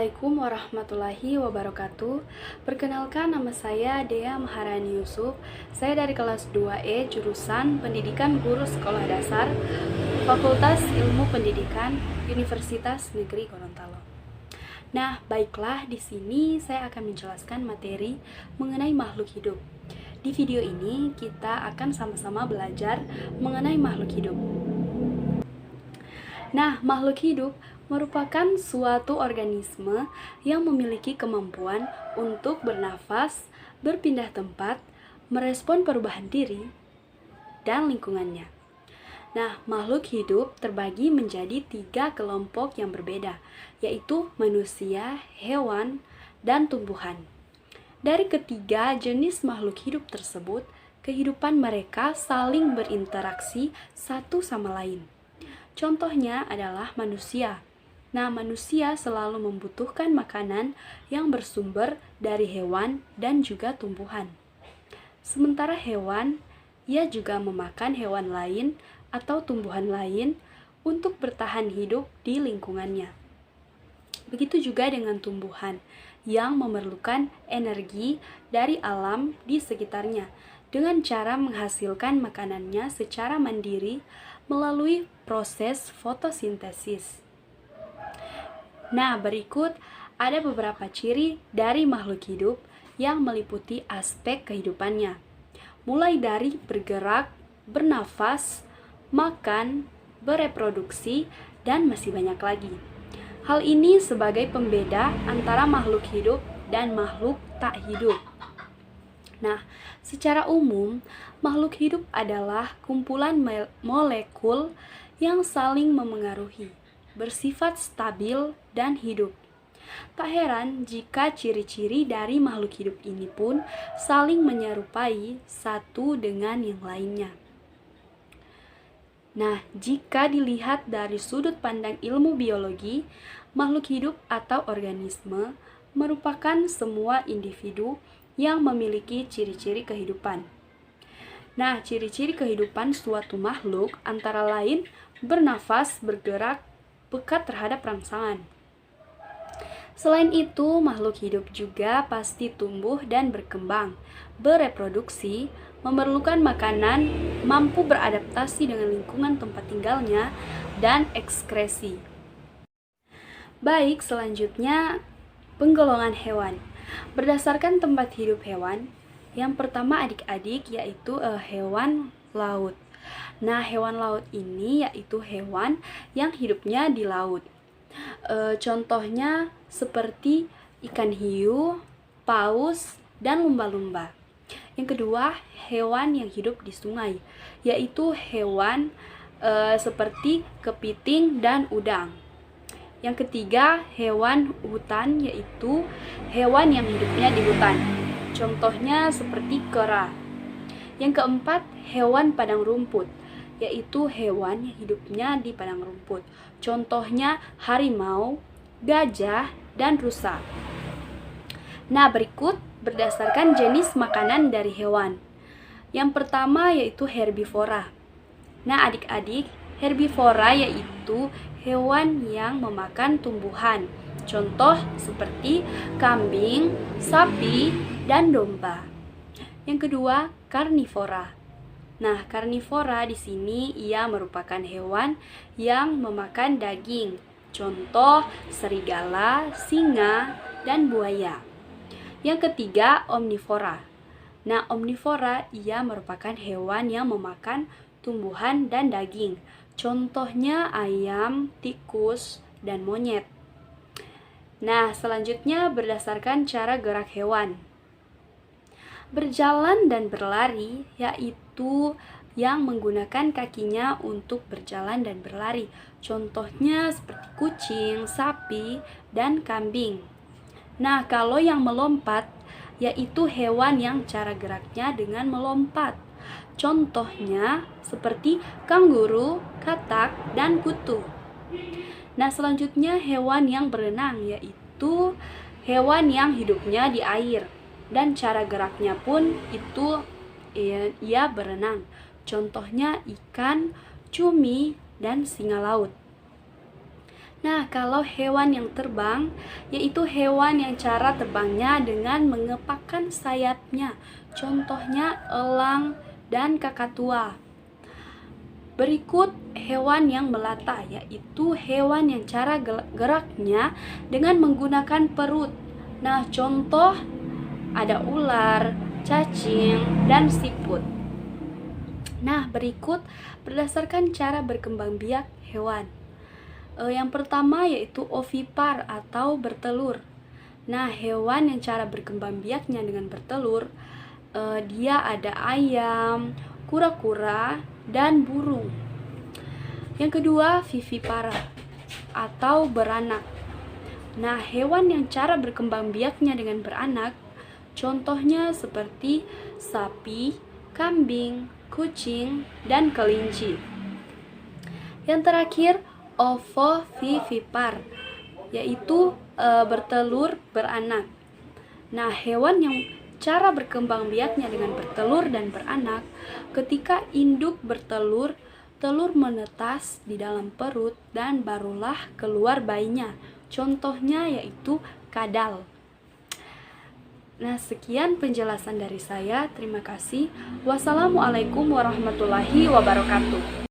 Assalamualaikum warahmatullahi wabarakatuh. Perkenalkan, nama saya Dea Maharani Yusuf. Saya dari kelas 2E jurusan Pendidikan Guru Sekolah Dasar, Fakultas Ilmu Pendidikan, Universitas Negeri Gorontalo. Nah, baiklah, di sini saya akan menjelaskan materi mengenai makhluk hidup. Di video ini kita akan sama-sama belajar mengenai makhluk hidup. Nah, makhluk hidup merupakan suatu organisme yang memiliki kemampuan untuk bernafas, berpindah tempat, merespon perubahan diri, dan lingkungannya. Nah, makhluk hidup terbagi menjadi 3 kelompok yang berbeda, yaitu manusia, hewan, dan tumbuhan. Dari ketiga jenis makhluk hidup tersebut, kehidupan mereka saling berinteraksi satu sama lain. Contohnya adalah manusia. Nah, manusia selalu membutuhkan makanan yang bersumber dari hewan dan juga tumbuhan. Sementara hewan, ia juga memakan hewan lain atau tumbuhan lain untuk bertahan hidup di lingkungannya. Begitu juga dengan tumbuhan yang memerlukan energi dari alam di sekitarnya dengan cara menghasilkan makanannya secara mandiri melalui proses fotosintesis. Nah, berikut ada beberapa ciri dari makhluk hidup yang meliputi aspek kehidupannya. Mulai dari bergerak, bernafas, makan, bereproduksi, dan masih banyak lagi. Hal ini sebagai pembeda antara makhluk hidup dan makhluk tak hidup. Nah, secara umum, makhluk hidup adalah kumpulan molekul yang saling memengaruhi, bersifat stabil dan hidup. Tak heran jika ciri-ciri dari makhluk hidup ini pun saling menyerupai satu dengan yang lainnya. Nah, jika dilihat dari sudut pandang ilmu biologi, makhluk hidup atau organisme merupakan semua individu yang memiliki ciri-ciri kehidupan. Nah, ciri-ciri kehidupan suatu makhluk antara lain bernafas, bergerak, peka terhadap rangsangan. Selain itu, makhluk hidup juga pasti tumbuh dan berkembang, bereproduksi, memerlukan makanan, mampu beradaptasi dengan lingkungan tempat tinggalnya, dan ekskresi. Baik, selanjutnya penggolongan hewan. Berdasarkan tempat hidup hewan, yang pertama adik-adik yaitu hewan laut. Nah, hewan laut ini yaitu hewan yang hidupnya di laut. Contohnya seperti ikan hiu, paus, dan lumba-lumba. Yang kedua, hewan yang hidup di sungai, yaitu hewan seperti kepiting dan udang. Yang ketiga, hewan hutan, yaitu hewan yang hidupnya di hutan. Contohnya seperti kera. Yang keempat, hewan padang rumput, yaitu hewan yang hidupnya di padang rumput. Contohnya harimau, gajah, dan rusa. Nah, berikut berdasarkan jenis makanan dari hewan. Yang pertama yaitu herbivora. Nah, adik-adik, herbivora yaitu hewan yang memakan tumbuhan. Contoh seperti kambing, sapi, dan domba. Yang kedua, karnivora. Nah, karnivora di sini ia merupakan hewan yang memakan daging. Contoh serigala, singa, dan buaya. Yang ketiga, omnivora. Nah, omnivora ia merupakan hewan yang memakan tumbuhan dan daging. Contohnya ayam, tikus, dan monyet. Nah, selanjutnya berdasarkan cara gerak hewan. Berjalan dan berlari yaitu yang menggunakan kakinya untuk berjalan dan berlari. Contohnya seperti kucing, sapi, dan kambing. Nah, kalau yang melompat yaitu hewan yang cara geraknya dengan melompat. Contohnya seperti kanguru, katak, dan kutu. Nah, selanjutnya hewan yang berenang yaitu hewan yang hidupnya di air dan cara geraknya pun itu ia berenang. Contohnya ikan, cumi, dan singa laut. Nah, kalau hewan yang terbang, yaitu hewan yang cara terbangnya dengan mengepakkan sayapnya. Contohnya elang dan kakatua. Berikut hewan yang melata, yaitu hewan yang cara geraknya dengan menggunakan perut. Nah, contoh ada ular, cacing, dan siput. Nah, berikut berdasarkan cara berkembang biak hewan. Yang pertama yaitu ovipar atau bertelur. Nah, hewan yang cara berkembang biaknya dengan bertelur, dia ada ayam, kura-kura, dan burung. Yang kedua, vivipara atau beranak. Nah, hewan yang cara berkembang biaknya dengan beranak, contohnya seperti sapi, kambing, kucing, dan kelinci. Yang terakhir, ovovivipar, yaitu bertelur beranak. Nah, hewan yang cara berkembang biaknya dengan bertelur dan beranak, ketika induk bertelur, telur menetas di dalam perut dan barulah keluar bayinya. Contohnya yaitu kadal. Nah, sekian penjelasan dari saya. Terima kasih. Wassalamualaikum warahmatullahi wabarakatuh.